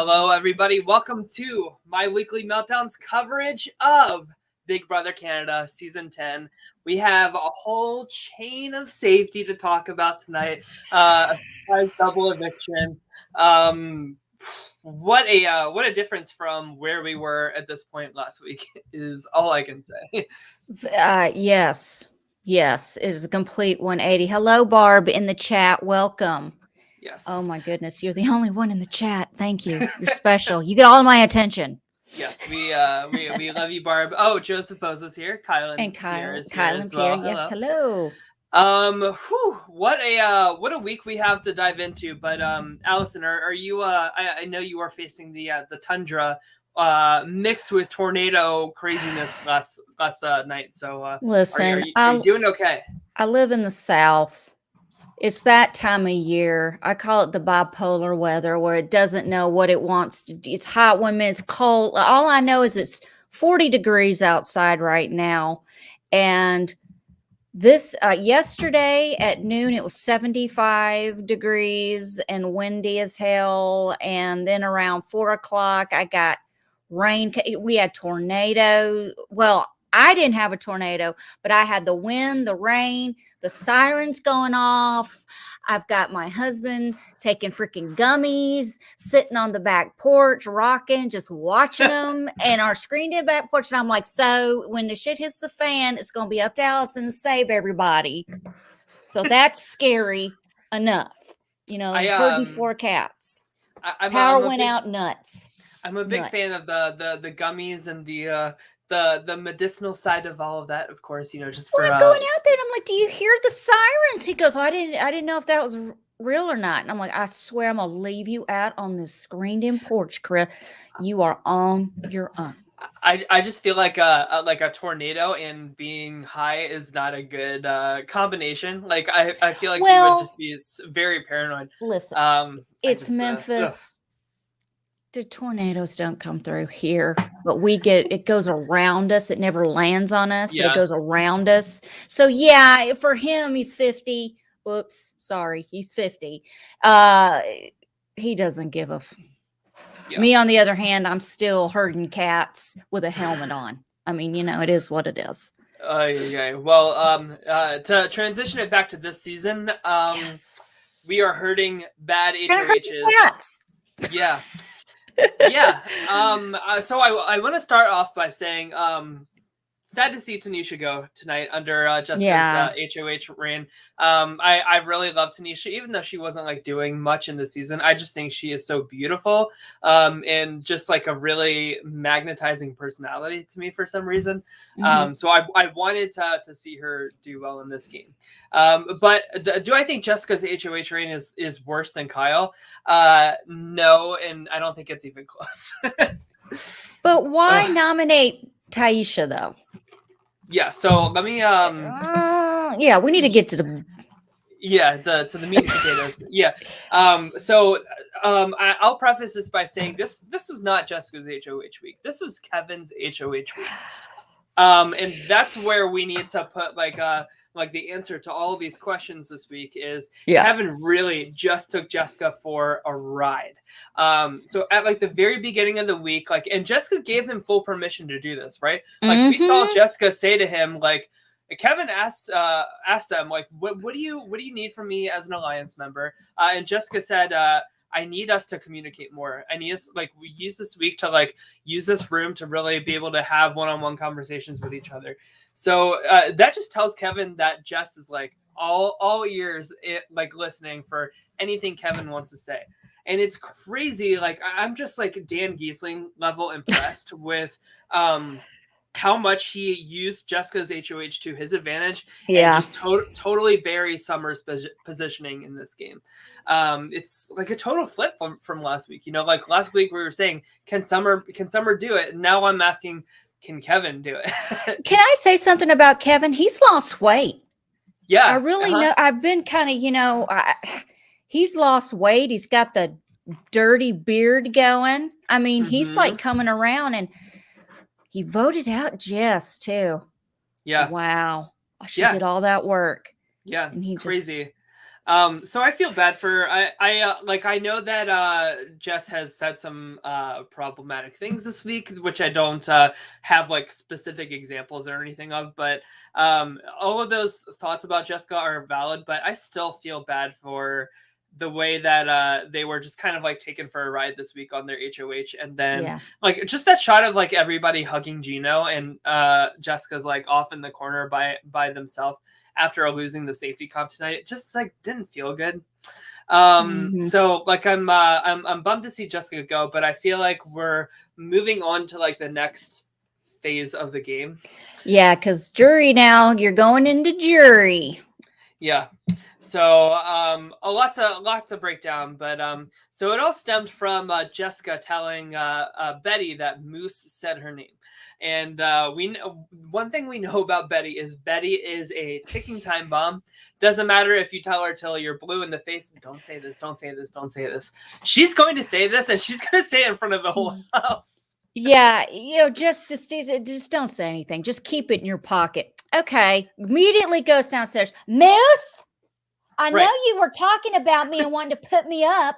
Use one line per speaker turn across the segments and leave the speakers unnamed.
Hello, everybody. Welcome to my weekly meltdowns coverage of Big Brother Canada Season 10. We have a whole chain of safety to talk about tonight. A surprise double eviction. What a difference from where we were at this point last week is all I can say.
Yes, it is a complete 180. Hello, Barb in the chat. Welcome.
Yes.
Oh my goodness, you're the only one in the chat. Thank you. You're special. You get all my attention.
Yes, we love you, Barb. Oh, Joseph Boza's here.
And
Pierre is here
Kyle
as
and Pierre.
well.
Yes, hello.
What a week we have to dive into. But Allison, are you I know you are facing the tundra mixed with tornado craziness last night. So
listen,
are you doing okay?
I live in the South. It's that time of year. I call it the bipolar weather, where it doesn't know what it wants to do. It's hot one minute, it's cold. All I know is it's 40 degrees outside right now. And this yesterday at noon, it was 75 degrees and windy as hell. And then around 4 o'clock, I got rain. We had tornado. Well, I didn't have a tornado, but I had the wind, the rain, the sirens going off. I've got my husband taking freaking gummies, sitting on the back porch, rocking, just watching them, and our screened in back porch. And I'm like, so when the shit hits the fan, it's going to be up to Allison to save everybody. So that's scary enough. You know, herding 4 cats. Power went out nuts.
I'm a big fan of the gummies and the medicinal side of all of that, of course, you know, just for
I'm going out there and I'm like, do you hear the sirens? He goes, I didn't know if that was real or not. And I'm like, I swear I'm gonna leave you out on this screened in porch, Chris. You are on your own.
I just feel like a tornado and being high is not a good combination. Like I feel like you would just be very paranoid.
Listen, it's Memphis. The tornadoes don't come through here, but it goes around us. It never lands on us, but it goes around us. So yeah, for him, he's 50. Oops, sorry, he's 50. He doesn't give a Me, on the other hand, I'm still herding cats with a helmet on. I mean, you know, it is what it is.
Okay. Well, to transition it back to this season, we are herding bad HOHs. Yeah. Yeah. So I want to start off by saying, sad to see Tanisha go tonight under Jessica's HOH reign. I really love Tanisha, even though she wasn't like doing much in the season. I just think she is so beautiful, and just like a really magnetizing personality to me for some reason. So I wanted to see her do well in this game. But do I think Jessica's HOH reign is worse than Kyle? No, and I don't think it's even close.
But why nominate Taisha though?
Yeah, so let me
we need to get to the
to the meat and potatoes. I'll preface this by saying this was not Jessica's HOH week. This was Kevin's HOH week. And that's where we need to put like the answer to all of these questions this week is Kevin really just took Jessica for a ride. So at like the very beginning of the week, like, and Jessica gave him full permission to do this, right? Like we saw Jessica say to him, like, Kevin asked them, like, what do you need from me as an alliance member? And Jessica said, I need us to communicate more. I need us, like, we use this week to like use this room to really be able to have one-on-one conversations with each other. So that just tells Kevin that Jess is like all ears, like listening for anything Kevin wants to say. And it's crazy. Like I'm just like Dan Giesling level impressed with how much he used Jessica's HOH to his advantage and just totally bury Summer's positioning in this game. It's like a total flip from last week. You know, like last week we were saying, can Summer do it? And now I'm asking, can Kevin do it?
Can I say something about Kevin? He's lost weight.
Yeah.
I really know. I've been kind of, you know, he's lost weight. He's got the dirty beard going. I mean, he's like coming around, and he voted out Jess too.
Yeah.
Wow. She did all that work.
Yeah. And crazy. So I feel bad for I know that Jess has said some problematic things this week, which I don't have like specific examples or anything of, but all of those thoughts about Jessica are valid, but I still feel bad for the way that they were just kind of like taken for a ride this week on their HOH, and then like just that shot of like everybody hugging Gino and Jessica's like off in the corner by themselves after losing the safety comp tonight. It just like didn't feel good. So like I'm bummed to see Jessica go, but I feel like we're moving on to like the next phase of the game.
Yeah, because jury now, you're going into jury.
Yeah. So a lot to break down, but so it all stemmed from Jessica telling Betty that Moose said her name. And we know one thing we know about Betty is a ticking time bomb. Doesn't matter if you tell her till you're blue in the face, don't say this, don't say this, don't say this. She's going to say this, and she's going to say it in front of the whole house.
Yeah, just don't say anything. Just keep it in your pocket. Okay. Immediately goes downstairs. Moose, I know you were talking about me and wanting to put me up.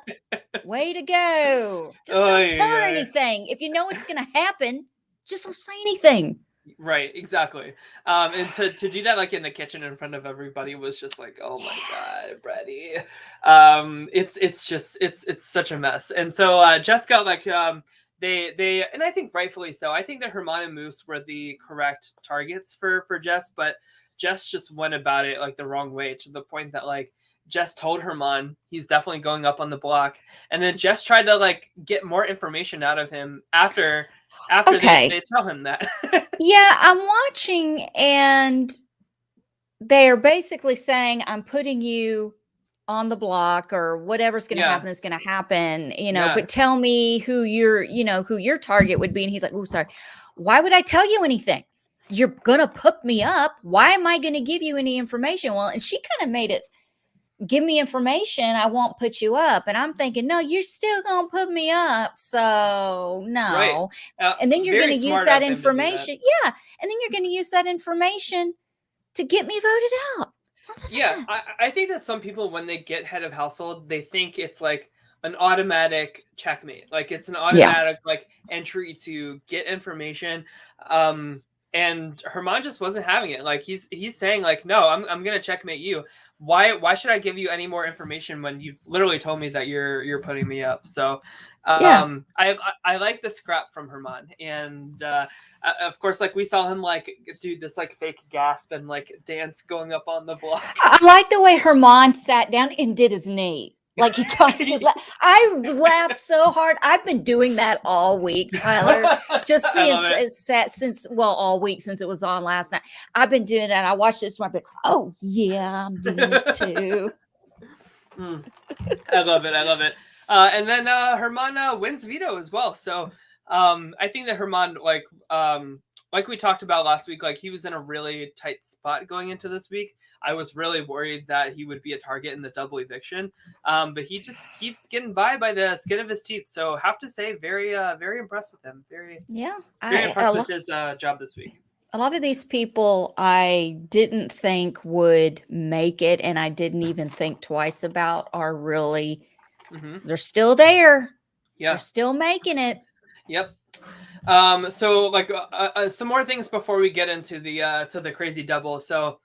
Way to go. Just don't tell her anything. If you know it's going to happen, just don't say anything.
Right, exactly. And to do that like in the kitchen in front of everybody was just like, oh my god, Brady. It's such a mess. And so Jessica like they and I think rightfully so. I think that Hermana and Moose were the correct targets for Jess, but Jess just went about it like the wrong way, to the point that like Jess told Herman he's definitely going up on the block, and then Jess tried to like get more information out of him after they tell him that.
Yeah, I'm watching, and they're basically saying, I'm putting you on the block, or whatever's going to happen is going to happen, but tell me who your target would be. And he's like, oh, sorry. Why would I tell you anything? You're going to put me up. Why am I going to give you any information? Well, and she kind of made it, give me information, I won't put you up. And I'm thinking, no, you're still going to put me up. So no. Right. And then you're going to use that information. Yeah. And then you're going to use that information to get me voted out.
Yeah. I think that some people, when they get head of household, they think it's like an automatic checkmate. Like it's an automatic like entry to get information. And Herman just wasn't having it. Like he's saying like, no, I'm gonna checkmate you. Why should I give you any more information when you've literally told me that you're putting me up? So I like the scrap from Herman, and of course like we saw him like do this like fake gasp and like dance going up on the block.
I like the way Herman sat down and did his knee. Like he crossed his lap. I laughed so hard. I've been doing that all week, Tyler. Just being set since all week since it was on last night. I've been doing that. I watched this one, but oh yeah, I'm doing it too.
I love it. And then Hermana wins Veto as well. So I think that Herman like we talked about last week, like he was in a really tight spot going into this week. I was really worried that he would be a target in the double eviction, but he just keeps getting by the skin of his teeth. So have to say, very impressed with him. Very impressed with his job this week.
A lot of these people I didn't think would make it, and I didn't even think twice about, are really they're still there. Yeah, they're still making it.
Yep. So like some more things before we get into the to the crazy double. So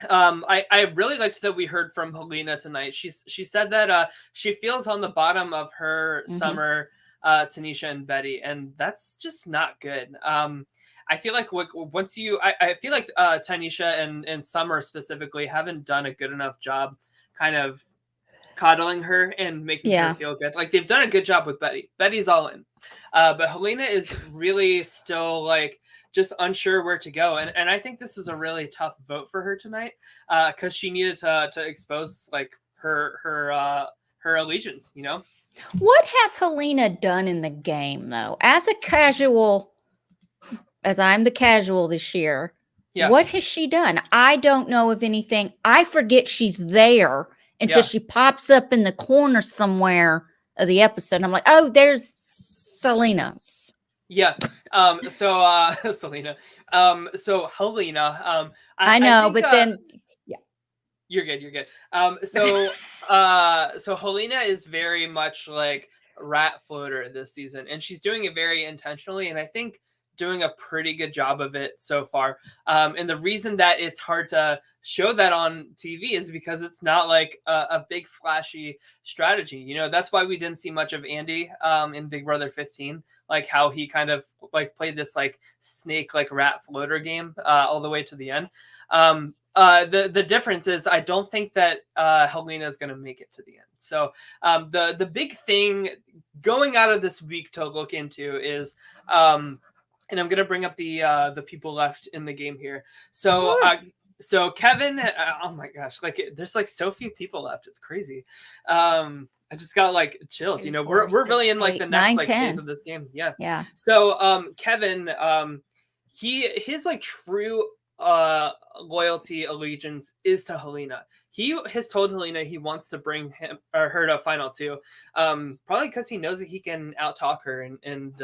I really liked that we heard from Helena tonight. She said that she feels on the bottom of her Summer, Tanisha and Betty, and that's just not good. I feel like once you I feel like Tanisha and Summer specifically haven't done a good enough job kind of coddling her and making her feel good. Like they've done a good job with Betty. Betty's all in. But Helena is really still like just unsure where to go. And I think this was a really tough vote for her tonight because she needed to expose like her allegiance, you know?
What has Helena done in the game though? As I'm the casual this year, what has she done? I don't know of anything. I forget she's there until she pops up in the corner somewhere of the episode. And I'm like, oh, there's Selena.
Yeah. Selena. So Helena.
I know, but then
You're good. You're good. So Helena is very much like rat floater this season, and she's doing it very intentionally, and I think doing a pretty good job of it so far. And the reason that it's hard to show that on TV is because it's not like a big flashy strategy. You know, that's why we didn't see much of Andy in Big Brother 15, like how he kind of like played this like snake like rat floater game all the way to the end. The difference is I don't think that Helena is going to make it to the end. So the big thing going out of this week to look into is and I'm going to bring up the people left in the game here. So Kevin, oh my gosh, like there's like so few people left. It's crazy. I just got like chills. You know, we're really in like the next like phase of this game. Yeah.
Yeah.
So Kevin, his like true loyalty allegiance is to Helena. He has told Helena he wants to bring him or her to final two, probably because he knows that he can out-talk her and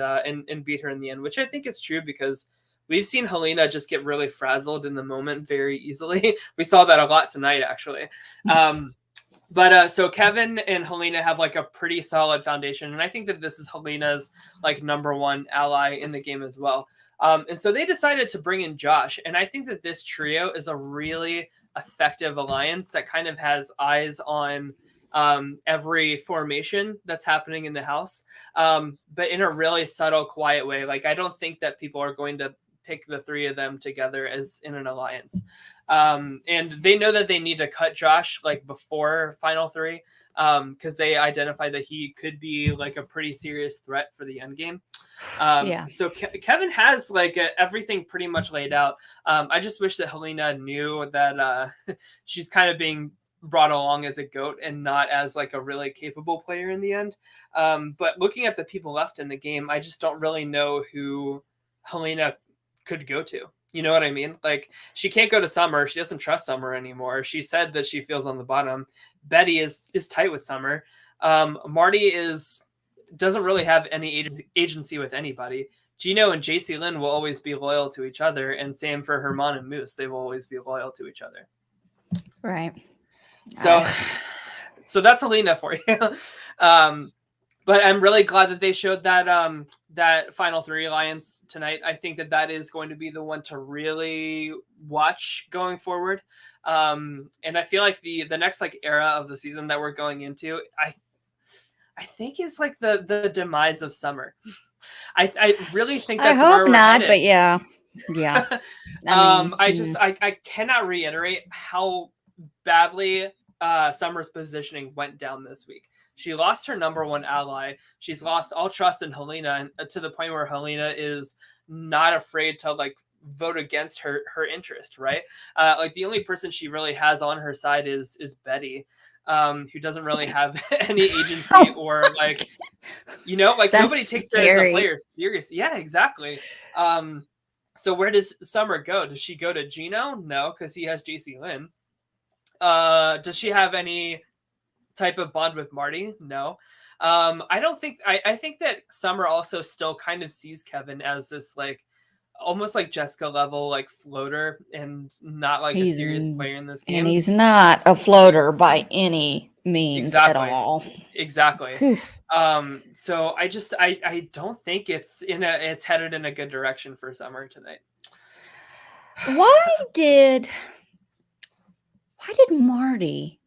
beat her in the end, which I think is true because we've seen Helena just get really frazzled in the moment very easily. We saw that a lot tonight, actually. So Kevin and Helena have like a pretty solid foundation, and I think that this is Helena's like number one ally in the game as well. And so they decided to bring in Josh, and I think that this trio is a really effective alliance that kind of has eyes on every formation that's happening in the house, but in a really subtle, quiet way. Like I don't think that people are going to pick the three of them together as in an alliance. And they know that they need to cut Josh like before final three because they identified that he could be like a pretty serious threat for the end game. So Kevin has like everything pretty much laid out. I just wish that Helena knew that she's kind of being brought along as a goat and not as like a really capable player in the end. But looking at the people left in the game, I just don't really know who Helena could go to. You know what I mean? Like she can't go to Summer. She doesn't trust Summer anymore. She said that she feels on the bottom. Betty is tight with Summer. Marty doesn't really have any agency with anybody. Gino and Jacey-Lynne will always be loyal to each other, and same for Hermana and Moose. They will always be loyal to each other.
Right.
So that's Helena for you. But I'm really glad that they showed that that final three alliance tonight. I think that is going to be the one to really watch going forward. And I feel like the next like era of the season that we're going into, I think is like the demise of Summer. I really think that's
I hope
where we're
not,
headed.
but yeah.
I cannot reiterate how badly Summer's positioning went down this week. She lost her number one ally. She's lost all trust in Helena, and to the point where Helena is not afraid to like vote against her interest, right? Like the only person she really has on her side is Betty, who doesn't really have any agency or like, you know, like
That's
nobody takes
scary.
her as a player seriously. Yeah, exactly. So where does Summer go? Does she go to Gino? No, because he has Jacey-Lynne. Does she have any type of bond with Marty? No. I don't think I think that Summer also still kind of sees Kevin as this like almost like Jessica level like floater and not like a serious player in this game.
And he's not a floater by any means at all.
Exactly. So I don't think it's headed in a good direction for Summer tonight.
Why did Marty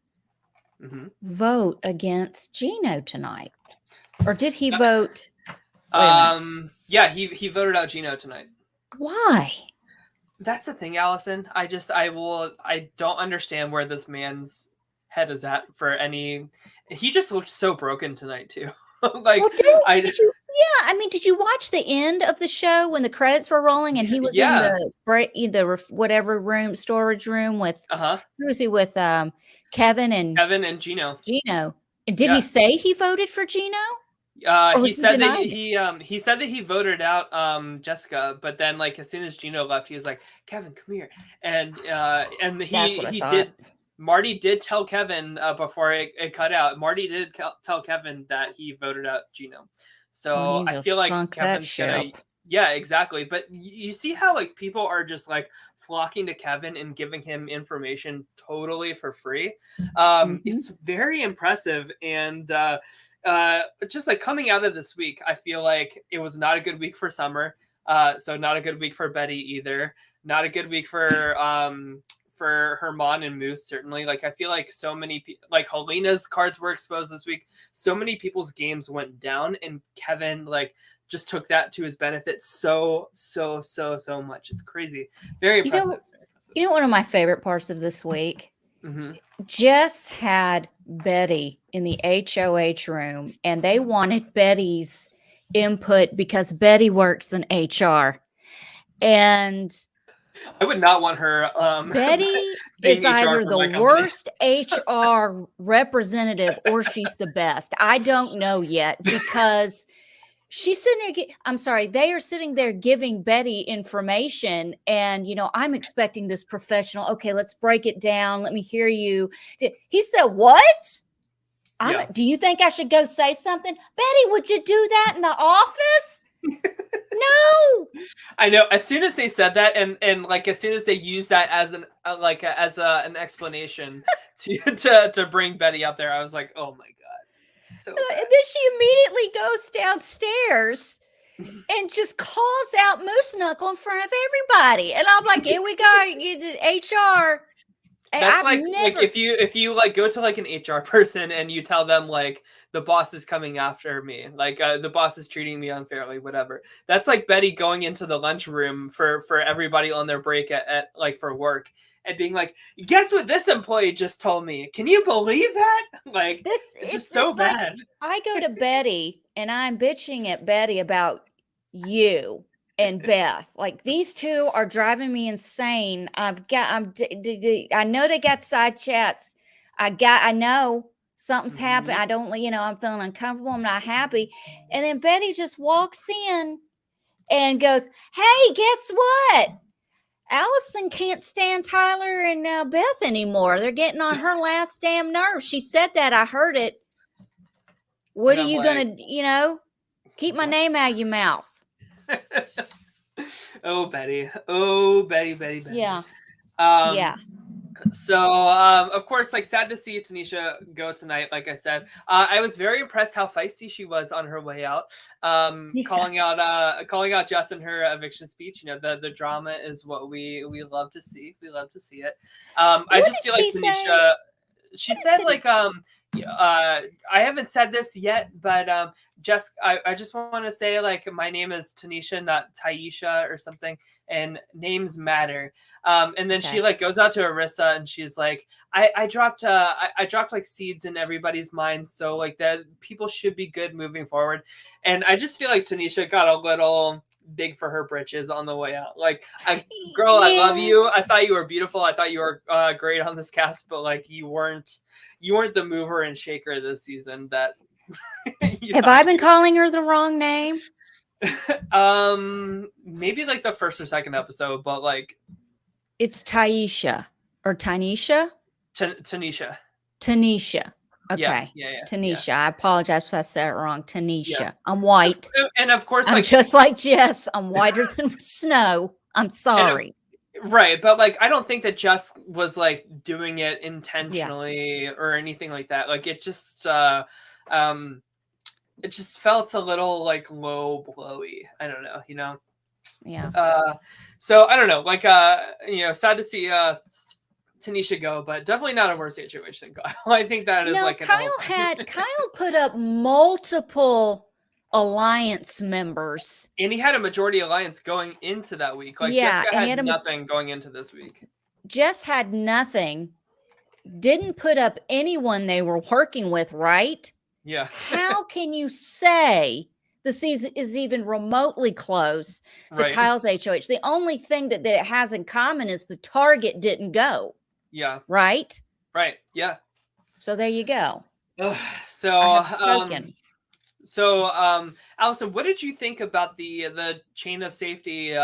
vote against Gino tonight? Or did he vote?
Yeah, he voted out Gino tonight.
Why?
That's the thing, Allison. I don't understand where this man's head is at for any. He just looked so broken tonight too. Like
did you watch the end of the show when the credits were rolling and he was in the whatever room, storage room with who was he with? Kevin and
Gino.
And did he say he voted for Gino?
He said that he voted out Jessica, but then like as soon as Gino left, he was like, "Kevin, come here," and he did. Marty did tell Kevin before it cut out. Marty did tell Kevin that he voted out Gino. So I feel like Kevin's gonna. Yeah, exactly. But you see how like people are just like flocking to Kevin and giving him information totally for free. It's very impressive, and just like coming out of this week, I feel like it was not a good week for Summer. So not a good week for Betty either. Not a good week for Herman and Moose, certainly. Like I feel like so many like Helena's cards were exposed this week. So many people's games went down, and Kevin like just took that to his benefit so much. It's crazy. Very impressive.
You know, one of my favorite parts of this week,
Mm-hmm.
Jess had Betty in the HOH room, and they wanted Betty's input because Betty works in HR. And
I would not want her.
Betty
being
is
HR
either
for
the
my company.
worst HR representative or she's the best. I don't know yet, because she's sitting there. I'm sorry, they are sitting there giving Betty information, and you know, I'm expecting this professional. Okay, let's break it down. Let me hear you. He said, "What?
Yeah.
Do you think I should go say something, Betty? Would you do that in the office?" No.
I know. As soon as they said that, and like as soon as they used that as an an explanation to bring Betty up there, I was like, oh my god, it's so bad.
And then she immediately goes downstairs and just calls out Moose Knuckle in front of everybody, and I'm like, here we go, HR.
That's like if you like go to like an HR person and you tell them like the boss is coming after me, like the boss is treating me unfairly, whatever. That's like Betty going into the lunchroom for everybody on their break at like for work and being like, guess what this employee just told me? Can you believe that? Like it's just so bad.
Like, I go to Betty and I'm bitching at Betty about you and Beth. Like, these two are driving me insane. I know they got side chats. I know something's happened. I don't, I'm feeling uncomfortable. I'm not happy. And then Betty just walks in and goes, hey, guess what? Allison can't stand Tyler and Beth anymore. They're getting on her last damn nerve. She said that. I heard it. What are you going to, keep my name out of your mouth?
Oh, Betty. Oh, Betty.
Yeah.
Yeah. So, of course, like sad to see Tanisha go tonight. Like I said, I was very impressed how feisty she was on her way out, calling out Jess in her eviction speech. You know, the drama is what we love to see. We love to see it. I just feel like Tanisha. She said like I haven't said this yet, but Jess, I just want to say like my name is Tanisha, not Taisha or something, and names matter. And then she like goes out to Arisa and she's like, I dropped like seeds in everybody's minds, so like that people should be good moving forward. And I just feel like Tanisha got a little big for her britches on the way out. Like, girl, I love you. I thought you were beautiful. I thought you were great on this cast, but like you weren't the mover and shaker this season. That
have I been calling her the wrong name?
Maybe like the first or second episode, but like
it's Taisha or Tanisha. Tanisha. Okay.
Yeah.
Tanisha.
Yeah.
I apologize if I said it wrong. Tanisha. Yeah. I'm white.
And of course,
I'm just like Jess. I'm whiter than snow. I'm sorry.
Right. But like, I don't think that Jess was like doing it intentionally or anything like that. Like it just felt a little like low blowy. I don't know,
Yeah.
So I don't know, like sad to see Tanisha go, but definitely not a worse HOH than Kyle. I think that is like
Kyle put up multiple alliance members,
and he had a majority alliance going into that week. Like Jessica had nothing going into this week.
Jess had nothing, didn't put up anyone they were working with, right?
Yeah.
How can you say the season is even remotely close to Kyle's HOH? The only thing that it has in common is the target didn't go.
Yeah.
Right?
Right. Yeah.
So there you go.
So
I have spoken.
Allison, what did you think about the chain of safety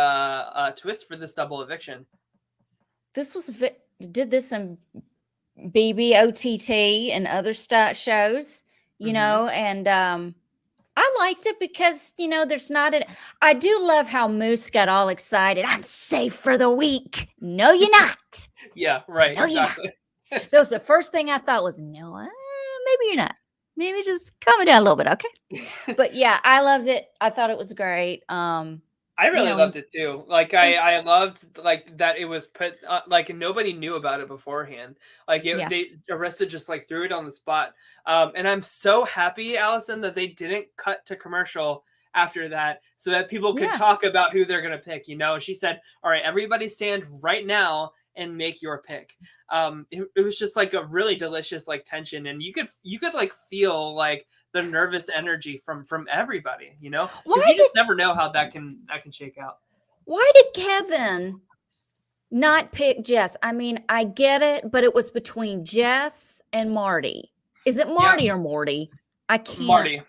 twist for this double eviction?
This was did this in BB OTT and other shows, you know, and I liked it because, there's not an. I do love how Moose got all excited. I'm safe for the week. No, you're not.
Yeah, right,
No, you're not.
exactly.
That was the first thing I thought was, no, maybe you're not. Maybe just calm it down a little bit, okay? But yeah, I loved it. I thought it was great.
I
You
really
know,
loved it too. Like I loved like that it was put like nobody knew about it beforehand. Like
yeah,
Arista just like threw it on the spot. And I'm so happy, Allison, that they didn't cut to commercial after that so that people could
yeah.
talk about who they're gonna pick. She said, "All right, everybody stand right now and make your pick." It was just like a really delicious like tension, and you could like feel like the nervous energy from everybody, because
Why
you
did
just never know how that can shake out.
why did Kevin not pick Jess? I mean, I get it, but it was between Jess and Marty. Is it
Yeah,
Marty or Morty? I can't.
Marty.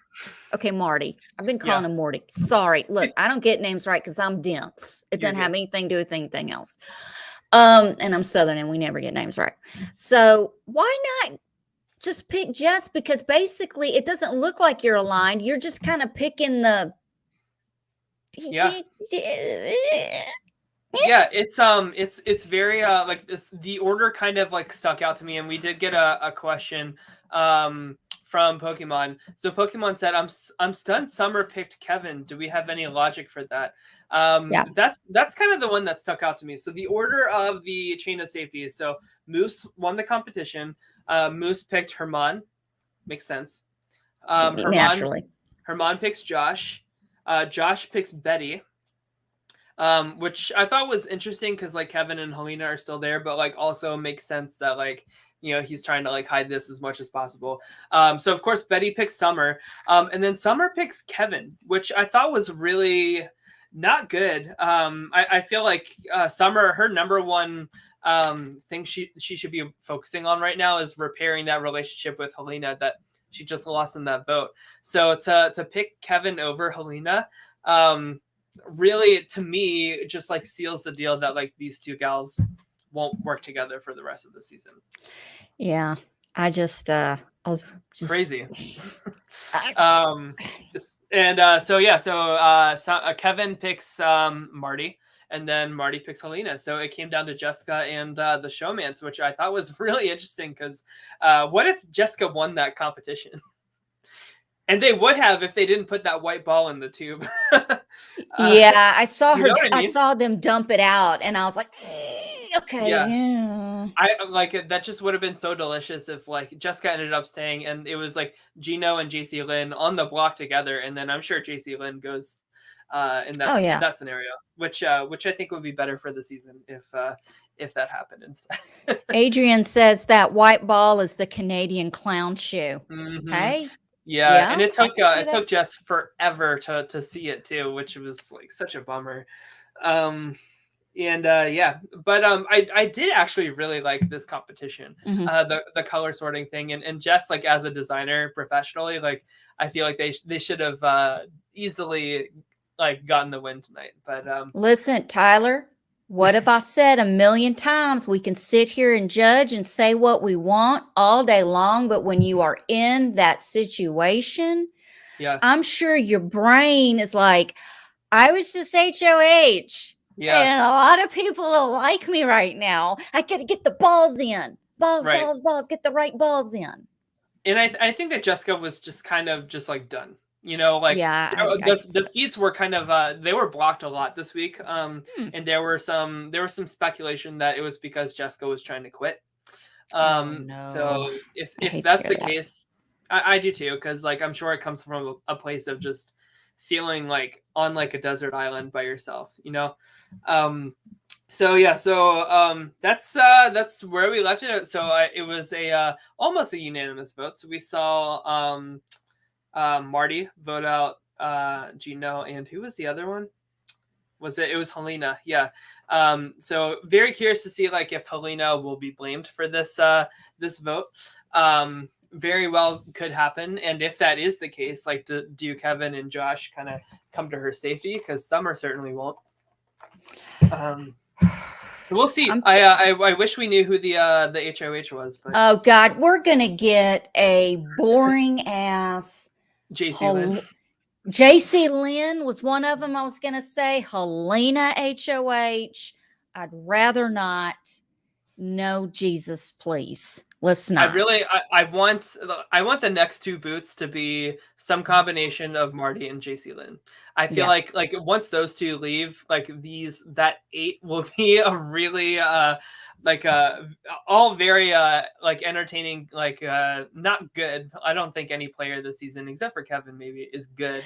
Okay, Marty. I've been calling
Yeah,
him Morty. Sorry. Look, I don't get names right because I'm dense. It
you're
doesn't have
good.
anything to do with anything else. And I'm Southern and we never get names right. So why not just pick Jess? Because basically it doesn't look like you're aligned. You're just kind of picking the
Yeah, yeah. It's very like this. The order kind of like stuck out to me, and we did get a question from Pokemon. So Pokemon said, I'm stunned. Summer picked Kevin. Do we have any logic for that?"
yeah.
That's kind of the one that stuck out to me. So the order of the chain of safety. So Moose won the competition. Moose picked Herman. Makes sense.
Naturally.
Herman picks Josh. Josh picks Betty. Which I thought was interesting because like Kevin and Helena are still there, but like also makes sense that like he's trying to like hide this as much as possible. So of course Betty picks Summer, and then Summer picks Kevin, which I thought was really not good. I feel like Summer, her number one thing she should be focusing on right now is repairing that relationship with Helena that she just lost in that vote. So to pick Kevin over Helena, really to me it just like seals the deal that like these two gals won't work together for the rest of the season.
Yeah. I was just
Crazy.
I,
So Kevin picks Marty, and then Marty picks Helena. So it came down to Jessica and the showmance, which I thought was really interesting because what if Jessica won that competition? And they would have if they didn't put that white ball in the tube.
yeah, I saw
You
her.
know what I
I
mean?
saw them dump it out, and I was like, okay,
Yeah.
yeah.
I like that just would have been so delicious if like Jessica ended up staying and it was like Gino and Jacey-Lynne on the block together, and then I'm sure Jacey-Lynne goes in
Oh
in
yeah.
that scenario, which I think would be better for the season if that happened instead.
Adrian says that white ball is the Canadian clown shoe.
Mm-hmm.
Hey,
Yeah,
yeah,
and it
I
took
can see
it
that.
took Jess forever to see it too, which was like such a bummer. Um, and yeah, but I did actually really like this competition,
Mhm.
the color sorting thing, and Jess, like as a designer professionally, like I feel like they should have easily like gotten the win tonight. But
Listen, Tyler, what have I said a million times? We can sit here and judge and say what we want all day long, but when you are in that situation,
yeah,
I'm sure your brain is like, I was just HOH.
yeah,
And a lot of people don't like me right now. I got to get the balls in. Balls,
right.
balls, balls. Get the right balls in.
And I think that Jessica was just kind of just like done. Like
Yeah,
the feeds were kind of they were blocked a lot this week.
Hmm.
And there was some speculation that it was because Jessica was trying to quit.
Oh no.
So
I
if
hate to
that's
hear
the
that.
case, I do too, because like I'm sure it comes from a place of just feeling like on like a desert island by yourself. So yeah, so that's where we left it. So it was a almost a unanimous vote. So we saw Marty vote out Gino, and who was the other one? It was Helena? Yeah. So very curious to see like if Helena will be blamed for this this vote. Very well could happen, and if that is the case, like do Kevin and Josh kind of come to her safety? Because Summer certainly won't. So we'll see. I wish we knew who the HOH was, but
Oh God, we're gonna get a boring ass
Jacey-Lynne.
Jacey-Lynne was one of them. I was going to say Helena HOH. I'd rather not. No, Jesus, please. Let's not.
I want the next two boots to be some combination of Marty and Jacey-Lynne. I feel
Yeah.
like once those two leave, like that 8 will be a really like all very like entertaining, like not good. I don't think any player this season except for Kevin maybe is good.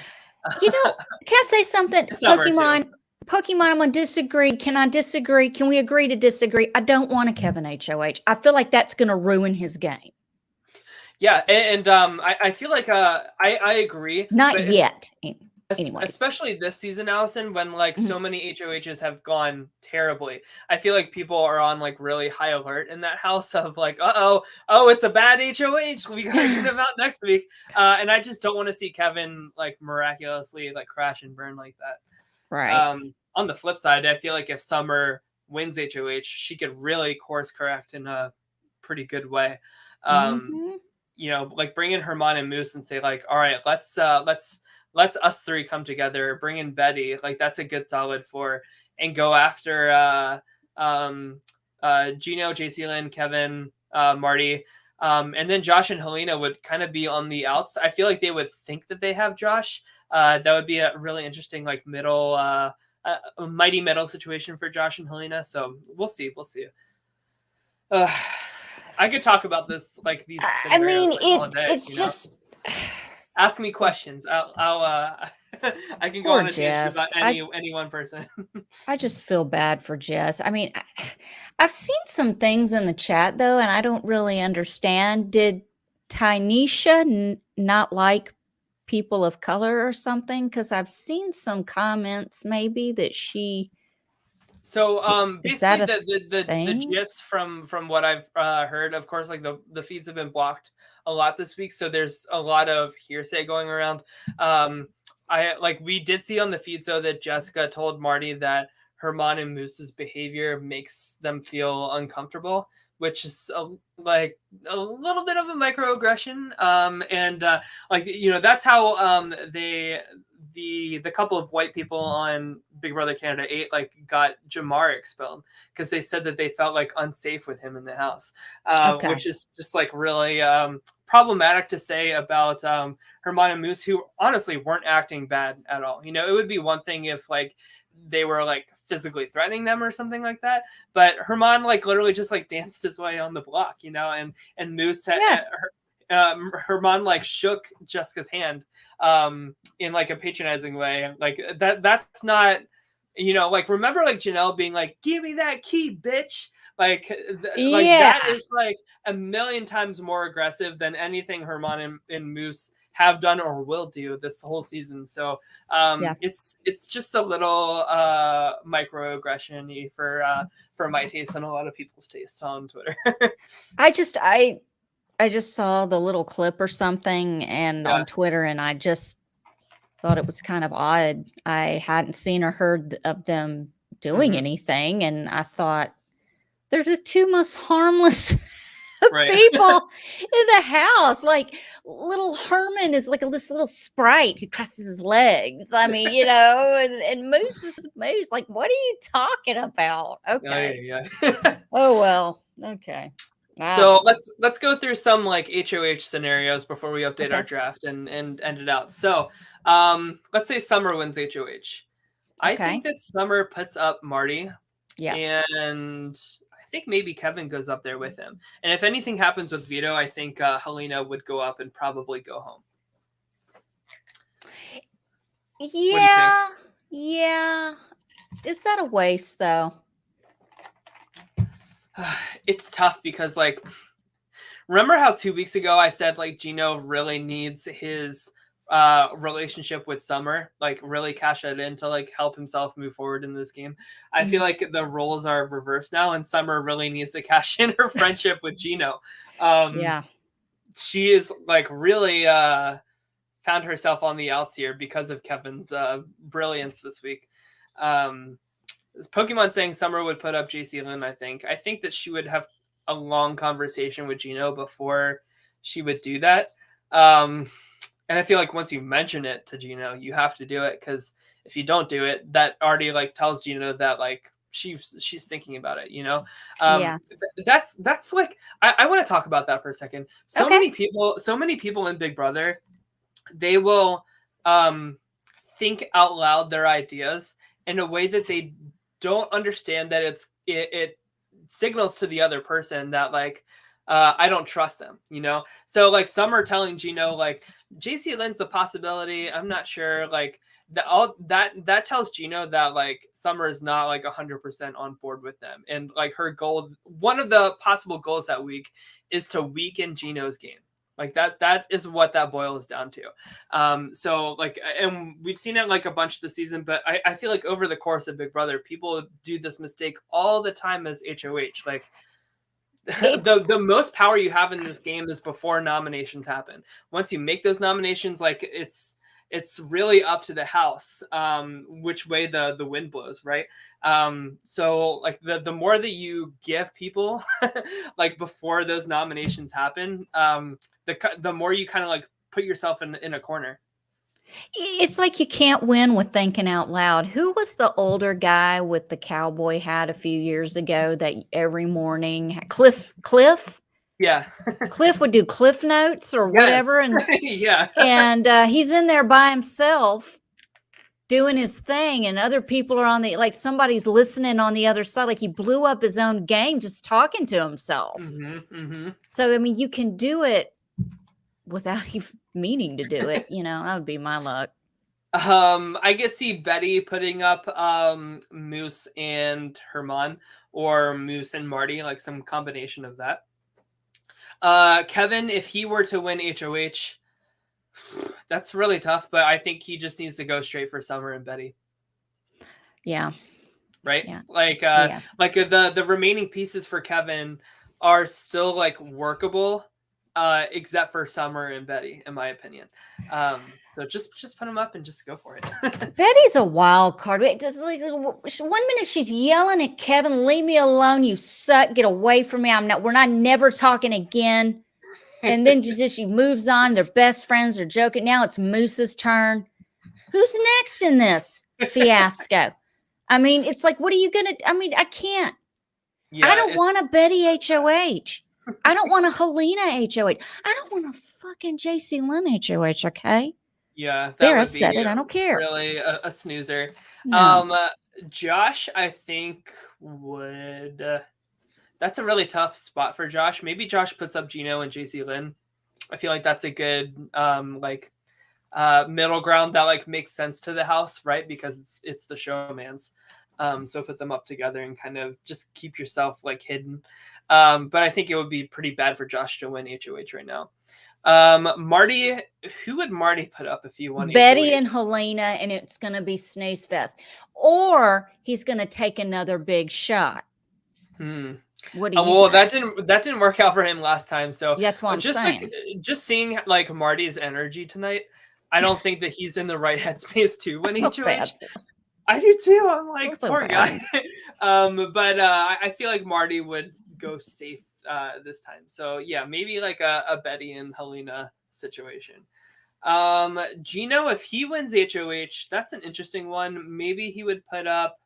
You know, can I say something?
Summer too.
Pokemon, I'm going to disagree. Can I disagree? Can we agree to disagree? I don't want a Kevin HOH. I feel like that's going to ruin his game.
Yeah, and I feel like I agree.
Not yet. Anyways.
Especially this season, Allison, when like so many HOHs have gone terribly. I feel like people are on like really high alert in that house of like, oh, it's a bad HOH. We gotta get him out next week. And I just don't want to see Kevin like miraculously like crash and burn like that.
Right.
On the flip side, I feel like if Summer wins HOH, she could really course correct in a pretty good way. You know, like bring in Hermana and Moose and say like, all right, let's us three come together, bring in Betty, like that's a good solid 4, and go after Gino, Jacey-Lynne, Kevin, Marty, and then Josh and Helena would kind of be on the outs. I feel like they would think that they have Josh. That would be a really interesting like middle, a mighty middle situation for Josh and Helena. So we'll see. I could talk about this like these scenarios all day,
it's just
ask me questions. I'll I can go on a tangent about any one person.
I just feel bad for Jess. I mean, I've seen some things in the chat though, and I don't really understand. Did Tynesha not like people of color or something? Because I've seen some comments maybe that she.
So basically the
thing?
gist from what I've heard, of course, like the feeds have been blocked a lot this week, so there's a lot of hearsay going around. We did see on the feeds though that Jessica told Marty that Hermana and Moose's behavior makes them feel uncomfortable, which is like a little bit of a microaggression. And like, you know, that's how the couple of white people on Big Brother Canada 8 like got Jamar expelled because they said that they felt like unsafe with him in the house, which is just like really problematic to say about Hermana and Moose, who honestly weren't acting bad at all. You know, it would be one thing if like they were like physically threatening them or something like that, but Herman like literally just like danced his way on the block, you know, and Moose had Herman like shook Jessica's hand in like a patronizing way. Like that's not, you know, like remember like Janelle being like, give me that key, bitch. Like that is like a million times more aggressive than anything Herman and Moose have done or will do this whole season. So it's just a little microaggression for my taste and a lot of people's tastes on Twitter.
I just saw the little clip or something and on Twitter, and I just thought it was kind of odd. I hadn't seen or heard of them doing anything, and I thought they're the two most harmless people in the house. Like little Herman is like this little sprite who crosses his legs. I mean, you know, and Moose is Moose. Like, what are you talking about? Okay. Oh well. Okay.
So let's go through some like HOH scenarios before we update our draft and end it out. So let's say Summer wins HOH. I think that Summer puts up Marty. Yes. And I think maybe Kevin goes up there with him. And if anything happens with Veto, I think Helena would go up and probably go home.
Yeah. Yeah. Is that a waste though?
It's tough because like, remember how 2 weeks ago I said like Gino really needs his relationship with Summer, like really cash it in to like help himself move forward in this game. I feel like the roles are reversed now, and Summer really needs to cash in her friendship with Gino. She is like really found herself on the outs here because of Kevin's brilliance this week. Pokemon saying Summer would put up Jacey-Lynne. I think that she would have a long conversation with Gino before she would do that. And I feel like once you mention it to Gino, you have to do it, because if you don't do it, that already like tells Gino that like she's thinking about it, you know.
Yeah.
That's like I want to talk about that for a second. So
Okay.
many people in Big Brother, they will think out loud their ideas in a way that they don't understand that it signals to the other person that like I don't trust them, you know. So like some are telling Gino like Jacey-Lynne's a possibility. I'm not sure. Like that tells Gino that like Summer is not like 100% on board with them, and like her goal, one of the possible goals that week, is to weaken Gino's game. Like that is what that boils down to. So like, and we've seen it like a bunch of the season, but I feel like over the course of Big Brother, people do this mistake all the time as HOH. Like the most power you have in this game is before nominations happen. Once you make those nominations, like it's really up to the house which way the wind blows, right? So like the more that you give people like before those nominations happen, the more you kind of like put yourself in a corner.
It's like you can't win with thinking out loud. Who was the older guy with the cowboy hat a few years ago that every morning Cliff
Yeah.
would do Cliff Notes or
Yes.
whatever, and
Yeah.
and he's in there by himself doing his thing, and other people are on the, like, somebody's listening on the other side. Like, he blew up his own game just talking to himself. So I mean, you can do it without even meaning to do it, you know. That would be my luck.
I could see Betty putting up Moose and Herman, or Moose and Marty, like some combination of that. Kevin, if he were to win HOH, that's really tough, but I think he just needs to go straight for Summer and Betty.
Yeah.
Right?
Yeah.
Like like the remaining pieces for Kevin are still like workable, except for Summer and Betty, in my opinion. So just put them up and just go for it.
Betty's a wild card. Just like 1 minute she's yelling at Kevin, "Leave me alone, you suck! Get away from me! We're not never talking again." And then she moves on. They're best friends. They're joking. Now it's Moose's turn. Who's next in this fiasco? I mean, it's like, what are you gonna? I mean, I can't. Yeah, I don't want a Betty HOH. I don't want a Helena HOH. I don't want a fucking Jacey-Lynne HOH. Okay.
Yeah,
there, I said it. I don't care.
Really a snoozer.
No.
Josh, I think would. That's a really tough spot for Josh. Maybe Josh puts up Gino and Jacey-Lynne. I feel like that's a good middle ground that like makes sense to the house, right? Because it's the showman's. So put them up together and kind of just keep yourself like hidden. But I think it would be pretty bad for Josh to win HOH right now. Marty, who would Marty put up if he won?
Betty
HOH?
and Helena, and it's going to be snooze fest, or he's going to take another big shot. What do you
well,
think?
that didn't work out for him last time. So
that's what I'm saying.
Like, just seeing like Marty's energy tonight, I don't think that he's in the right headspace to win HOH. I do too. I'm like, poor guy. But I feel like Marty would go safe this time. So yeah, maybe like a Betty and Helena situation. Gino, if he wins HOH, that's an interesting one. Maybe he would put up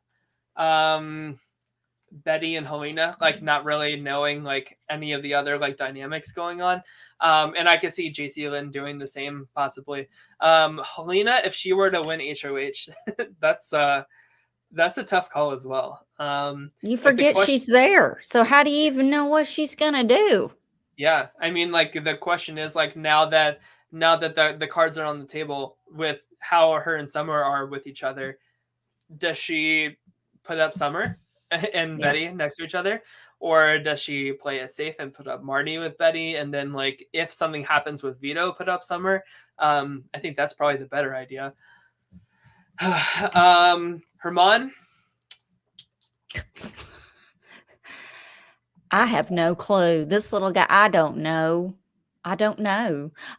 Betty and Helena, like not really knowing like any of the other like dynamics going on. And I could see Jacey-Lynne doing the same possibly. Helena, if she were to win HOH, that's a tough call as well.
You forget she's there. So how do you even know what she's gonna do?
Yeah. I mean, like the question is like now that the cards are on the table with how her and Summer are with each other, does she put up Summer and Betty next to each other, or does she play it safe and put up Marty with Betty, and then like if something happens with Veto, put up Summer? I think that's probably the better idea. Herman,
I have no clue. This little guy, I don't know.
Yeah,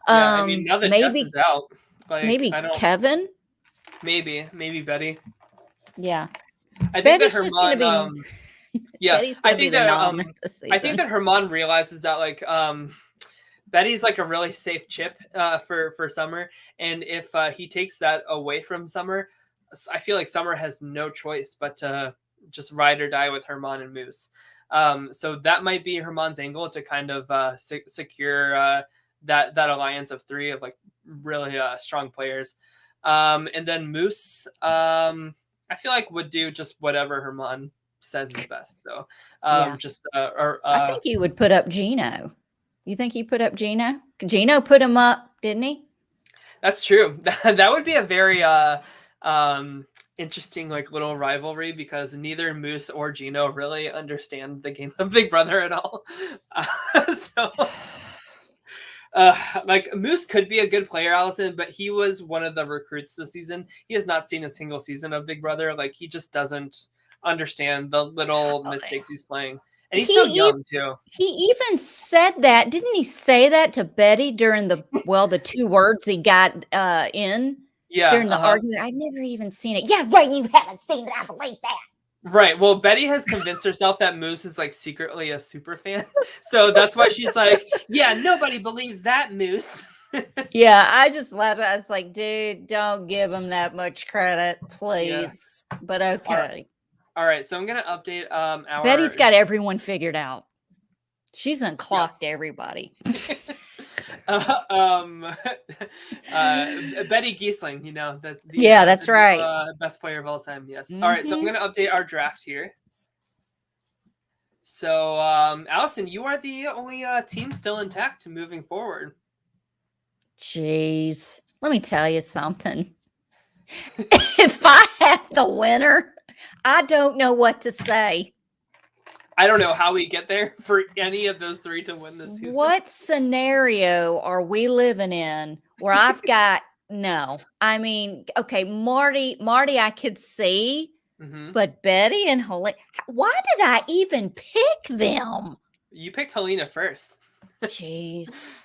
I mean, now that
maybe
Jess is out, like,
maybe Kevin.
Maybe Betty.
Yeah,
I think
Betty's
that
Herman.
I think that Herman realizes that like Betty's like a really safe chip for Summer, and if he takes that away from Summer, I feel like Summer has no choice but to just ride or die with Herman and Moose. So that might be Herman's angle to kind of secure that alliance of three of like really strong players. And then Moose, I feel like would do just whatever Herman says is best. So
Yeah.
just
I think you would put up Gino. You think he put up Gino? Gino put him up, didn't he?
That's true. That would be a very interesting like little rivalry because neither Moose or Gino really understand the game of Big Brother at all. So like Moose could be a good player, Allison, but he was one of the recruits this season. He has not seen a single season of Big Brother. Like he just doesn't understand the little mistakes he's playing. And he's so young too.
He even said that. Didn't he say that to Betty during the 2 words he got in during the argument? I've never even seen it. Yeah, right. You haven't seen it. I believe that.
Right. Well, Betty has convinced herself that Moose is like secretly a super fan. So that's why she's like, yeah, nobody believes that, Moose.
Yeah, I just laughed. I was like, dude, don't give him that much credit, please. Yeah. But okay.
All right. So I'm going to update our...
Betty's got everyone figured out. She's unclocked everybody.
Betty Giesling, you know that.
That's right.
Best player of all time. Yes. Mm-hmm. All right, so I'm going to update our draft here. So, Allison, you are the only team still intact moving forward.
Jeez, let me tell you something. If I have the winner, I don't know what to say.
I don't know how we get there for any of those three to win this season.
What scenario are we living in where I've got no? I mean, okay, Marty, I could see, but Betty and Helena. Why did I even pick them?
You picked Helena first.
Jeez.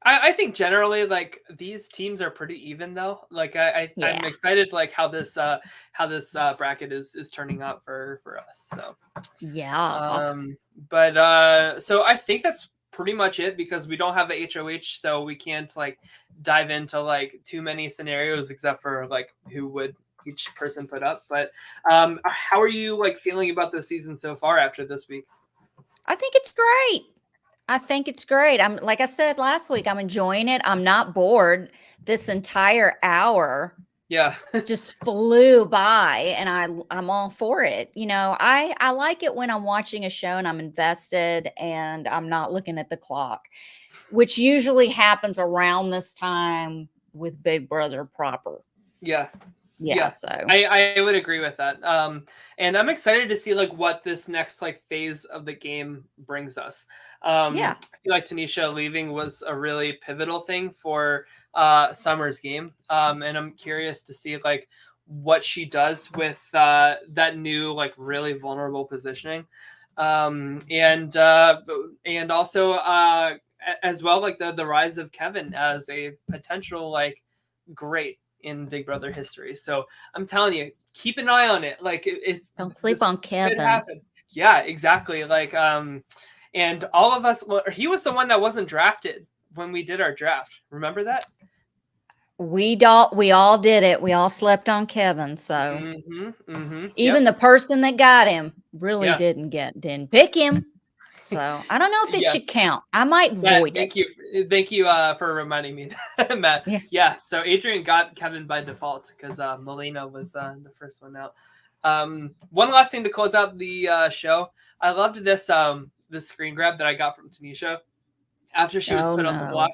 I think generally like these teams are pretty even though. Like I'm excited like how this bracket is turning out for us. So
yeah.
So I think that's pretty much it because we don't have the HOH, so we can't like dive into like too many scenarios except for like who would each person put up. But how are you like feeling about the season so far after this week?
I think it's great. I'm like I said last week, I'm enjoying it. I'm not bored. This entire hour just flew by and I'm all for it. You know, I like it when I'm watching a show and I'm invested and I'm not looking at the clock, which usually happens around this time with Big Brother proper.
Yeah,
so
I would agree with that. And I'm excited to see like what this next like phase of the game brings us. I feel like Tanisha leaving was a really pivotal thing for Summer's game. And I'm curious to see like what she does with that new like really vulnerable positioning. And also as well like the rise of Kevin as a potential like great in Big Brother history. So I'm telling you, keep an eye on it. Like it's
don't sleep on Kevin.
Yeah, exactly. Like and all of us, he was the one that wasn't drafted when we did our draft. Remember that?
We all did it. We all slept on Kevin. So even the person that got him really didn't pick him. So I don't know if it should count. I might void
it. Thank you for reminding me, Matt. Yeah. So Adrian got Kevin by default because Melina was the first one out. One last thing to close out the show. I loved this this screen grab that I got from Tanisha after she was put on the block.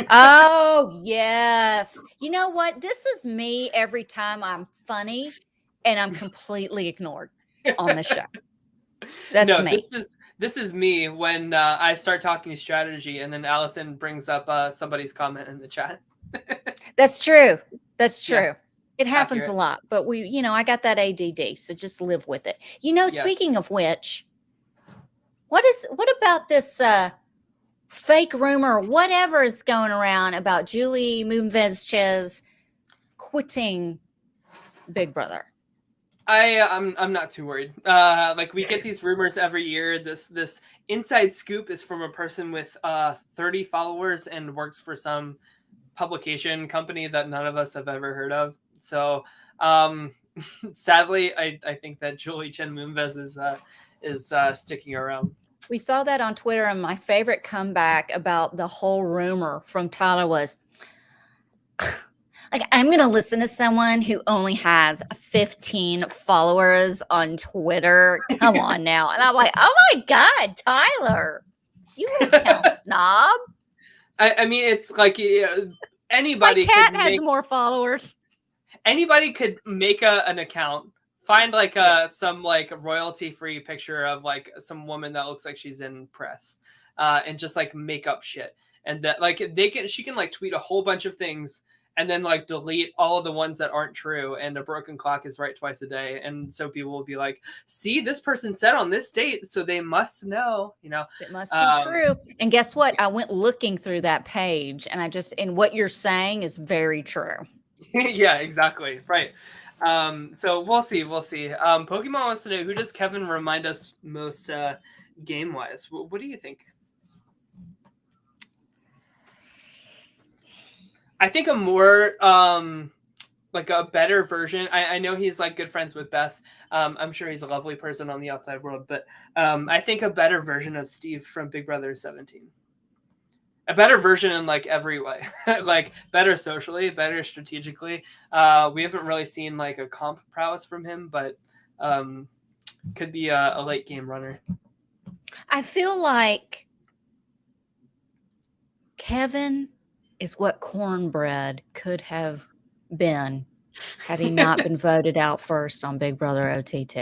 Oh yes. You know what? This is me every time I'm funny and I'm completely ignored on the show. That's me.
This is me when I start talking strategy and then Allison brings up somebody's comment in the chat.
That's true. Yeah. It happens a lot, but I got that ADD, so just live with it. Speaking of which, what about this fake rumor, whatever is going around about Julie Moonves quitting Big Brother?
I'm not too worried. Like we get these rumors every year. This inside scoop is from a person with 30 followers and works for some publication company that none of us have ever heard of. So sadly, I think that Julie Chen Moonves is sticking around.
We saw that on Twitter, and my favorite comeback about the whole rumor from Tyler was, like, I'm going to listen to someone who only has 15 followers on Twitter. Come on now. And I'm like, oh my God, Tyler, you account snob.
I mean, it's like anybody.
My cat has more followers.
Anybody could make an account, find like some like royalty free picture of like some woman that looks like she's in press, and just like make up shit. And that like she can like tweet a whole bunch of things and then like delete all of the ones that aren't true. And a broken clock is right twice a day. And so people will be like, see, this person said on this date, so they must know, you know.
It must be true. And guess what? I went looking through that page, and and what you're saying is very true.
Yeah, exactly. Right. So we'll see. Pokemon wants to know, who does Kevin remind us most game wise? What do you think? I think a more like a better version. I know he's like good friends with Beth. I'm sure he's a lovely person on the outside world, but I think a better version of Steve from Big Brother 17. A better version in like every way, like better socially, better strategically. We haven't really seen like a comp prowess from him, but could be a late game runner.
I feel like Kevin is what Cornbread could have been had he not been voted out first on Big Brother OTT.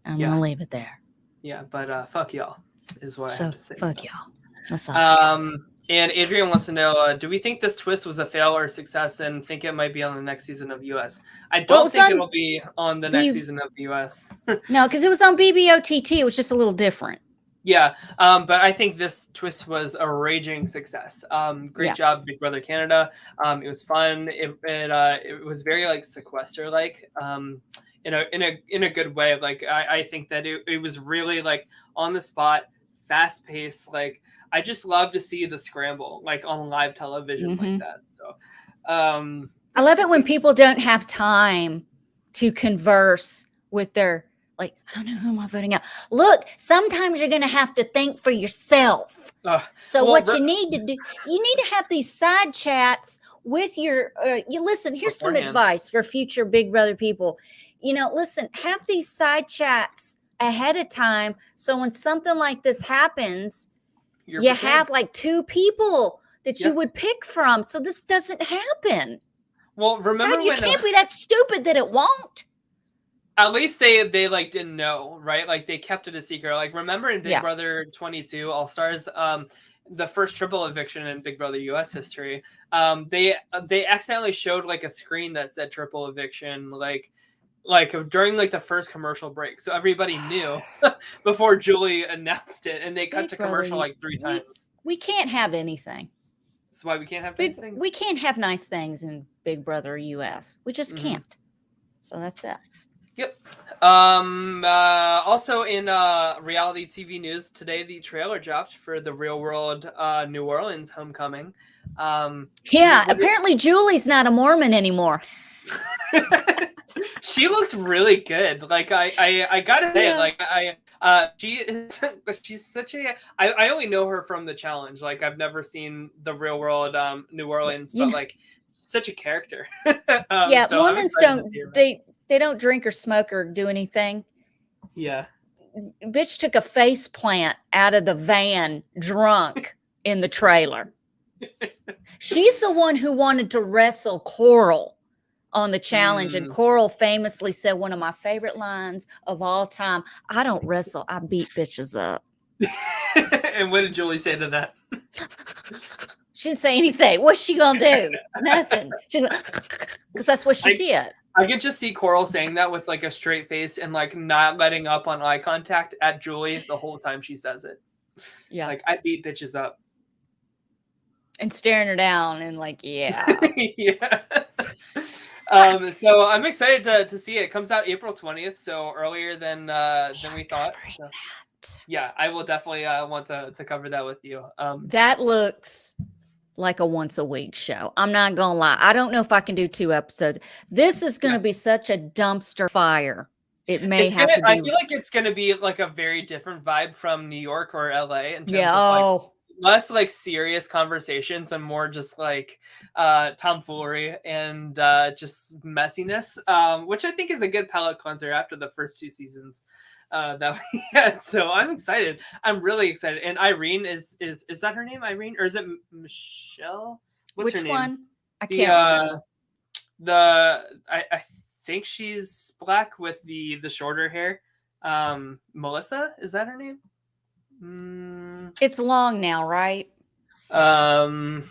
I'm going to leave it there.
Yeah, but fuck y'all is what I have to say.
Fuck y'all. That's all.
And Adrian wants to know, do we think this twist was a fail or a success, and think it might be on the next season of US? I don't think it'll be on the next season of the US.
No, because it was on BBOTT. It was just a little different.
Yeah, but I think this twist was a raging success. Great job, Big Brother Canada. It was fun. It was very like sequester like in a good way. Like I think that it was really like on the spot, fast paced. Like I just love to see the scramble like on live television like that. So
I love it when people don't have time to converse with their. Like, I don't know who am I voting out. Look, sometimes you're going to have to think for yourself. You need to do, you need to have these side chats with your, you listen, here's some advice for future Big Brother people. You know, listen, have these side chats ahead of time. So when something like this happens, you have like two people that you would pick from. So this doesn't happen.
Well, remember
you can't be that stupid that it won't.
At least they like didn't know, right? Like they kept it a secret. Like remember in Big Brother 22 All Stars, the first triple eviction in Big Brother US history, they accidentally showed like a screen that said triple eviction, like during like the first commercial break, so everybody knew before Julie announced it, and they cut to commercial like 3 times.
We can't have anything.
That's why we can't have nice things.
We can't have nice things in Big Brother US. We just can't. So that's it.
Yep. Also in reality TV news today, the trailer dropped for the Real World New Orleans homecoming.
Apparently Julie's not a Mormon anymore.
She looked really good. Like I gotta say, like she's such a. I only know her from the challenge. Like I've never seen the Real World New Orleans, but like such a character.
So Mormons they don't drink or smoke or do anything.
Yeah.
Bitch took a face plant out of the van drunk in the trailer. She's the one who wanted to wrestle Coral on the challenge. And Coral famously said one of my favorite lines of all time, I don't wrestle, I beat bitches up.
And what did Julie say to that?
She didn't say anything. What's she going to do? Nothing. Because that's what she did.
I could just see Coral saying that with like a straight face and like not letting up on eye contact at Julie the whole time she says it.
Yeah.
Like I beat bitches up.
And staring her down and like, yeah.
Yeah. So I'm excited to see it. It comes out April 20th, so earlier than we thought. So, yeah, I will definitely want to cover that with you.
That looks like a once a week show. I'm not gonna lie. I don't know if I can do 2 episodes. This is gonna be such a dumpster fire. It may
It's
have
gonna.
to
I
be.
feel like it's gonna be like a very different vibe from New York or LA in terms
Yeah.
of like
Oh,
less like serious conversations and more just like tomfoolery and just messiness, which I think is a good palate cleanser after the first 2 seasons that we had. So I'm excited. I'm really excited. And Irene is that her name, Irene, or is it Michelle? What's her
which
name?
one? I
The
can't remember.
I think she's black with the shorter hair. Melissa, is that her name?
It's long now, right?
Let me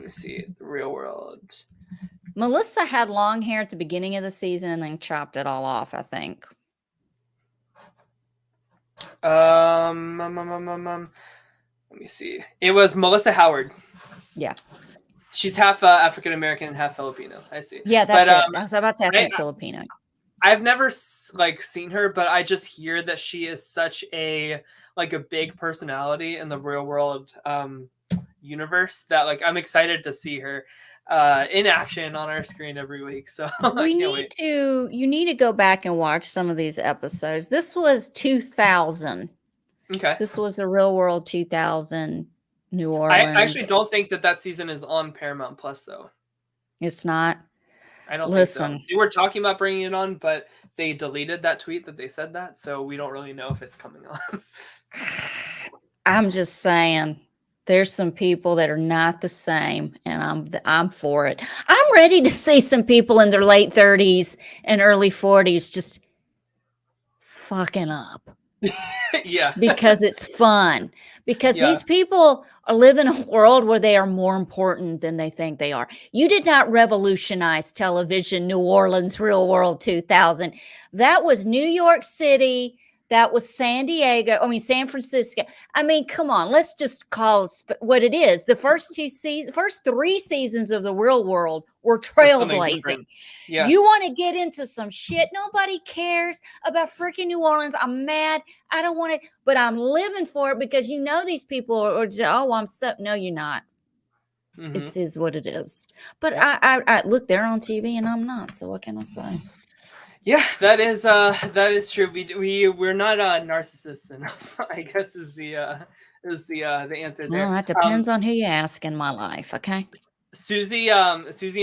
see. The Real World.
Melissa had long hair at the beginning of the season and then chopped it all off, I think.
Let me see. It was Melissa Howard.
Yeah.
She's half African American and half Filipino. I see.
Yeah, that's it. I was about to say I think Filipino.
I've never like seen her, but I just hear that she is such a like a big personality in the Real World universe that like I'm excited to see her in action on our screen every week. So
you need to go back and watch some of these episodes. This was 2000.
Okay.
This was a Real World 2000 New Orleans.
I actually don't think that season is on Paramount Plus though.
It's not.
I don't think so. They were talking about bringing it on, but they deleted that tweet that they said that, so we don't really know if it's coming on.
I'm just saying, there's some people that are not the same, and I'm for it. I'm ready to see some people in their late 30s and early 40s just fucking up.
Yeah.
Because it's fun. Because these people live in a world where they are more important than they think they are. You did not revolutionize television, New Orleans, Real World 2000. That was New York City. That was San Francisco. I mean, come on, let's just call it what it is. The first 3 seasons of the Real World were trailblazing.
Yeah.
You want to get into some shit. Nobody cares about freaking New Orleans. I'm mad. I don't want to, but I'm living for it because you know these people are just, no, you're not. Mm-hmm. It is what it is. But I look, they're on TV and I'm not. So what can I say?
Yeah, that is true. We're not narcissists enough, I guess is the answer there.
Well, that depends on who you ask in my life, okay?
Susie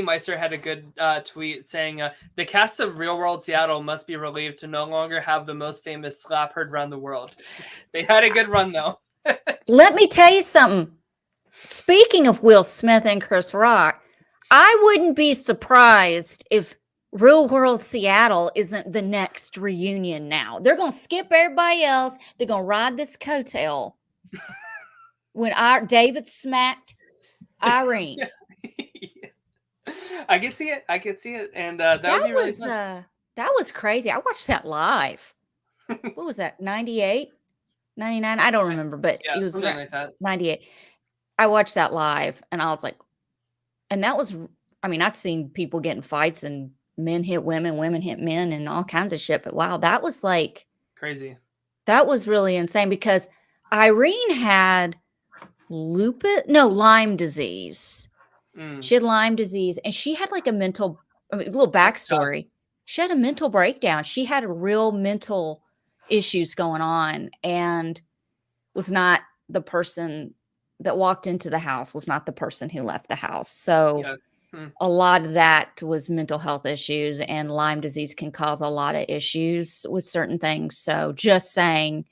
Meister had a good tweet saying the cast of Real World Seattle must be relieved to no longer have the most famous slap heard around the world. They had a good run though.
Let me tell you something. Speaking of Will Smith and Chris Rock, I wouldn't be surprised if Real World Seattle isn't the next reunion now. They're going to skip everybody else. They're going to ride this coattail when David smacked Irene.
I can see it. And that would be really fun.
That was crazy. I watched that live. What was that? 98? 99? I don't remember, but it was
something like that.
98. I watched that live and I was like, and that was, I mean, I've seen people get in fights and men hit women, women hit men and all kinds of shit. But wow, that was like
crazy.
That was really insane because Irene had Lyme disease. She had Lyme disease and she had like a little backstory. She had a mental breakdown. She had real mental issues going on and was not the person that walked into the house, was not the person who left the house. So a lot of that was mental health issues, and Lyme disease can cause a lot of issues with certain things. So just saying,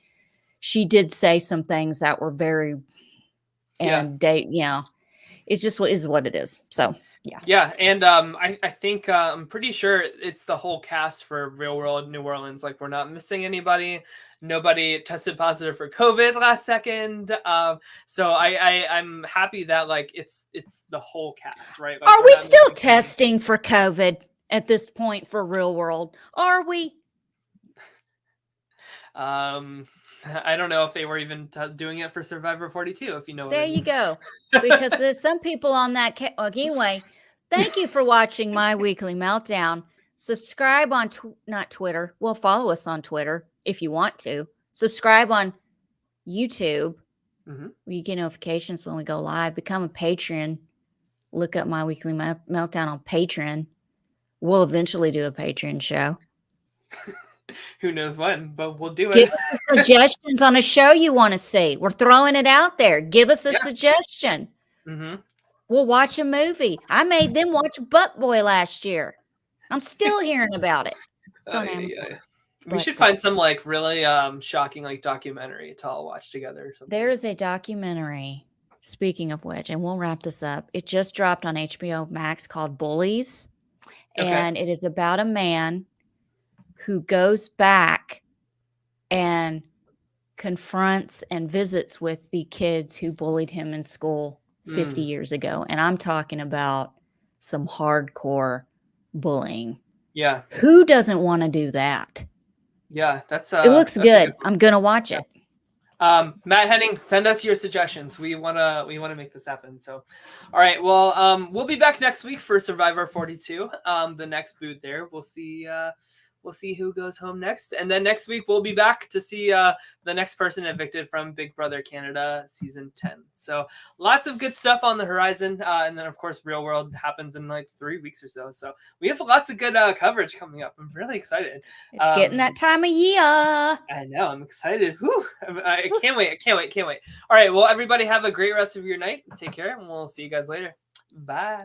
she did say some things that were very, it's just what it is. So
yeah, and I think I'm pretty sure it's the whole cast for Real World New Orleans. Like we're not missing anybody. Nobody tested positive for COVID last second. So I'm happy that like it's the whole cast, right? Like,
are we still testing for COVID at this point for Real World? Are we?
I don't know if they were even doing it for Survivor 42, if you know what
there
I mean.
You go. Because there's some people on that. Anyway, Thank you for watching my weekly meltdown. Subscribe on not Twitter. Well, follow us on Twitter if you want to. Subscribe on YouTube.
Mm-hmm.
You get notifications when we go live. Become a patron. Look up my weekly meltdown on Patreon. We'll eventually do a Patreon show.
Who knows when, but we'll do
Give
it.
us suggestions on a show you want to see. We're throwing it out there. Give us a suggestion.
Mm-hmm.
We'll watch a movie. I made them watch Butt Boy last year. I'm still hearing about it. It's on Amazon.
We should find some like really shocking like documentary to all watch together or something.
There is a documentary, speaking of which, and we'll wrap this up. It just dropped on HBO Max called Bullies. And it is about a man who goes back and confronts and visits with the kids who bullied him in school 50 years ago. And I'm talking about some hardcore bullying.
Yeah.
Who doesn't want to do that?
Yeah, that's
it looks good. I'm gonna watch it.
Matt Henning, send us your suggestions. We wanna make this happen. So, all right. Well, we'll be back next week for Survivor 42. The next boot there. We'll see who goes home next, and then next week we'll be back to see the next person evicted from Big Brother Canada season 10. So lots of good stuff on the horizon, and then of course Real World happens in like 3 weeks or so. So we have lots of good coverage coming up. I'm really excited.
It's getting that time of year.
I know. I'm excited. Whew. I can't wait. All right. Well, everybody have a great rest of your night. Take care, and we'll see you guys later. Bye.